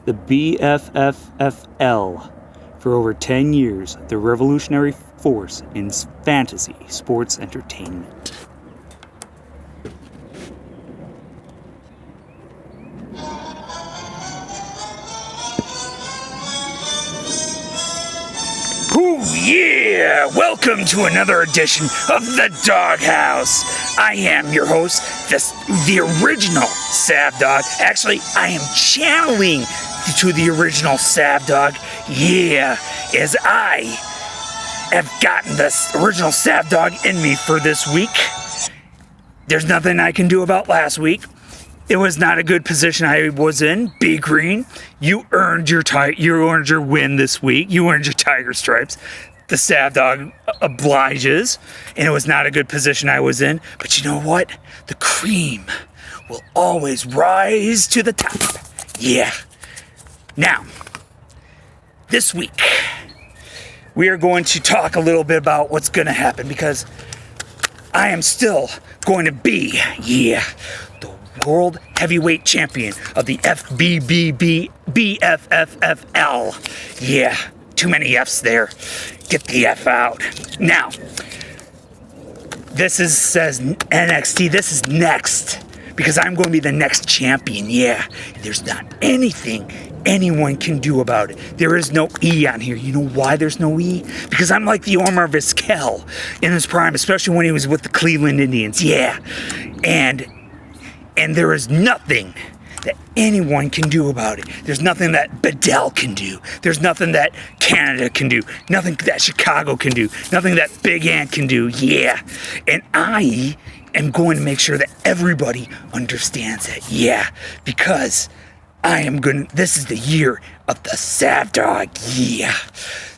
the BFFFL. For over 10 years, the revolutionary force in fantasy sports entertainment. Ooh, yeah! Welcome to another edition of the DawgHouse. I am your host, the original SavDawg. Actually, I am channeling to the original SavDawg. Yeah, as I have gotten this original SavDawg in me for this week. There's nothing I can do about last week. It was not a good position I was in. Be green. You earned your win this week. You earned your tiger stripes. The SavDawg obliges, and it was not a good position I was in. But you know what? The cream will always rise to the top. Yeah. Now, this week, we are going to talk a little bit about what's going to happen because I am still going to be, the World Heavyweight Champion of the BFFFL. Yeah, too many F's there. Get the F out. Now, this says NXT. This is next because I'm going to be the next champion. Yeah, there's not anything anyone can do about it. There is no E on here. You know why there's no E? Because I'm like the Omar Vizquel in his prime, especially when he was with the Cleveland Indians. Yeah, and there is nothing that anyone can do about it. There's nothing that Bedell can do. There's nothing that Canada can do. Nothing that Chicago can do. Nothing that Big Ant can do. Yeah. And I am going to make sure that everybody understands it. Yeah. Because this is the year of the SavDawg. Yeah.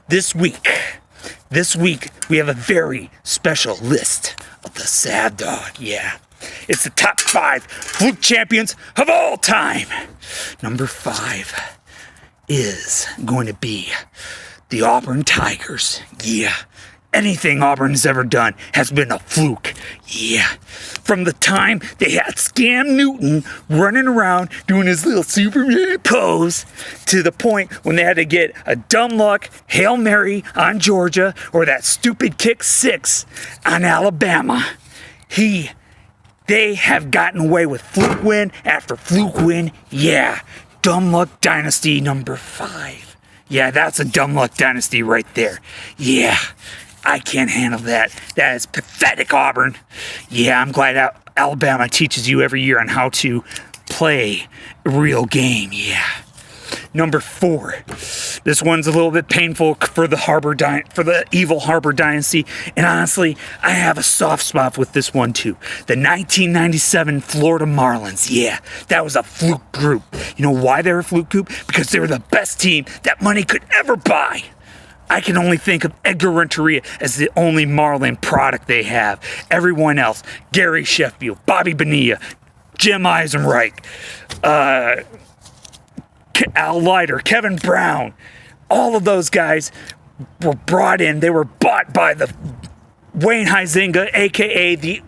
This week, we have a very special list of the SavDawg. Yeah. It's the top 5 fluke champions of all time. Number 5 is going to be the Auburn Tigers. Yeah. Anything Auburn has ever done has been a fluke. Yeah. From the time they had Scam Newton running around doing his little Superman pose to the point when they had to get a dumb luck Hail Mary on Georgia or that stupid kick 6 on Alabama. They have gotten away with fluke win after fluke win. Yeah. Dumb luck dynasty number 5. Yeah, that's a dumb luck dynasty right there. Yeah. I can't handle that. That is pathetic, Auburn. Yeah, I'm glad Alabama teaches you every year on how to play a real game. Yeah. Number 4. This one's a little bit painful for the evil Harbor Dynasty, and honestly, I have a soft spot with this one too. The 1997 Florida Marlins. Yeah, that was a fluke group. You know why they were a fluke group? Because they were the best team that money could ever buy. I can only think of Edgar Renteria as the only Marlin product they have. Everyone else, Gary Sheffield, Bobby Bonilla, Jim Eisenreich, Al Leiter, Kevin Brown, all of those guys were brought in. They were bought by the Wayne Huizenga, a.k.a. the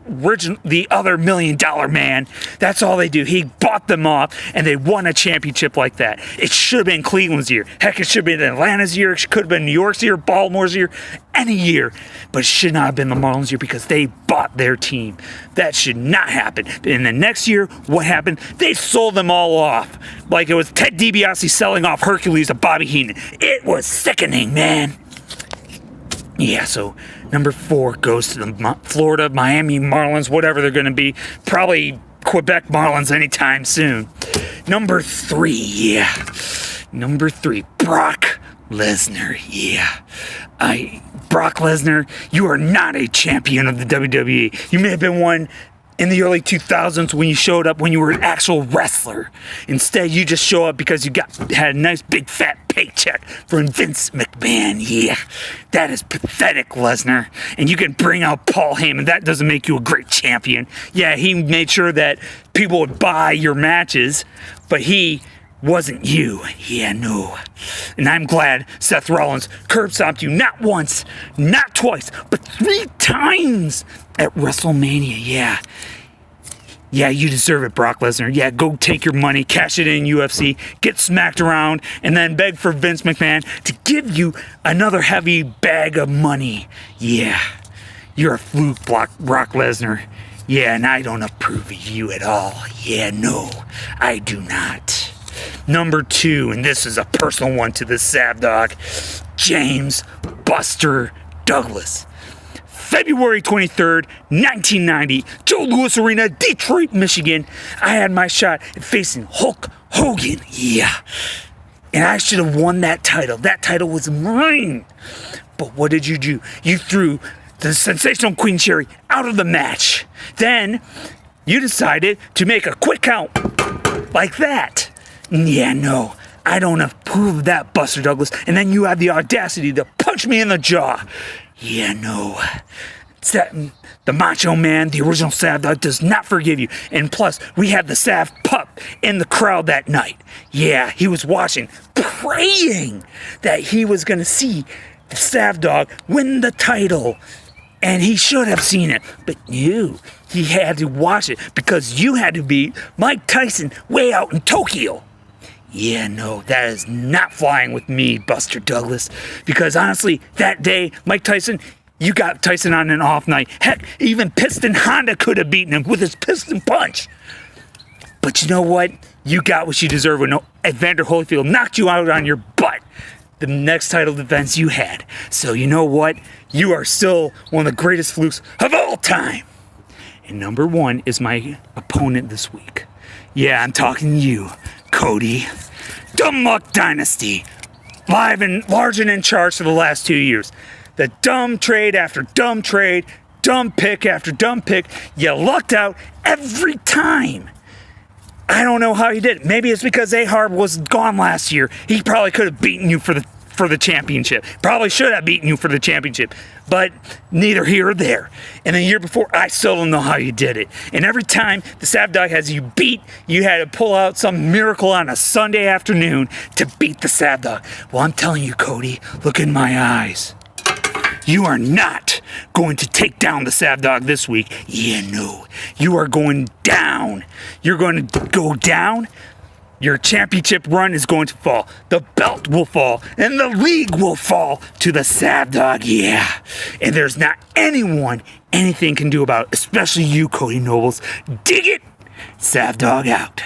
other $1 million man. That's all they do. He bought them off, and they won a championship like that. It should have been Cleveland's year. Heck, it should have been Atlanta's year. It could have been New York's year, Baltimore's year, any year. But it should not have been the Marlins' year because they bought their team. That should not happen. In the next year, what happened? They sold them all off. Like it was Ted DiBiase selling off Hercules to Bobby Heenan. It was sickening, man. Yeah, so number 4 goes to the Florida, Miami Marlins, whatever they're going to be. Probably Quebec Marlins anytime soon. Number 3, Number 3, Brock Lesnar. Yeah. Brock Lesnar, you are not a champion of the WWE. You may have been one in the early 2000s when you showed up when you were an actual wrestler. Instead, you just show up because you had a nice big fat paycheck from Vince McMahon. Yeah, that is pathetic, Lesnar. And you can bring out Paul Heyman. That doesn't make you a great champion. Yeah, he made sure that people would buy your matches, but he wasn't you. Yeah, no. And I'm glad Seth Rollins curb stomped you not once, not twice, but 3 times at WrestleMania. Yeah. Yeah, you deserve it, Brock Lesnar. Yeah, go take your money, cash it in UFC, get smacked around, and then beg for Vince McMahon to give you another heavy bag of money. Yeah, you're a fluke, Brock Lesnar. Yeah, and I don't approve of you at all. Yeah, no, I do not. Number 2, and this is a personal one to the SavDawg, James Buster Douglas. February 23rd, 1990, Joe Louis Arena, Detroit, Michigan. I had my shot at facing Hulk Hogan. Yeah. And I should have won that title. That title was mine. But what did you do? You threw the sensational Queen Cherry out of the match. Then you decided to make a quick count like that. Yeah, no, I don't approve of that, Buster Douglas. And then you had the audacity to punch me in the jaw. Yeah, no. The Macho Man, the original SavDawg, does not forgive you. And plus, we had the Sav pup in the crowd that night. Yeah, he was watching, praying that he was going to see the SavDawg win the title. And he should have seen it. But he had to watch it because you had to beat Mike Tyson way out in Tokyo. Yeah, no, that is not flying with me, Buster Douglas. Because honestly, that day, Mike Tyson, you got Tyson on an off night. Heck, even Piston Honda could have beaten him with his piston punch. But you know what? You got what you deserve when Evander Holyfield knocked you out on your butt the next title defense you had. So you know what? You are still one of the greatest flukes of all time. And number 1 is my opponent this week. Yeah, I'm talking to you, Cody. Dumb Luck Dynasty. Large and in charge for the last 2 years. The dumb trade after dumb trade, dumb pick after dumb pick. You lucked out every time. I don't know how you did it. Maybe it's because A-Harb was gone last year. He probably could have beaten you for the championship. Probably should have beaten you for the championship. But neither here or there. And the year before, I still don't know how you did it. And every time the SavDawg has you beat, you had to pull out some miracle on a Sunday afternoon to beat the SavDawg. Well, I'm telling you, Cody, look in my eyes. You are not going to take down the SavDawg this week. Yeah, no. You are going down. You're going to go down. Your championship run is going to fall. The belt will fall. And the league will fall to the SavDawg. Yeah. And there's not anything can do about it. Especially you, Cody Nobles. Dig it. SavDawg out.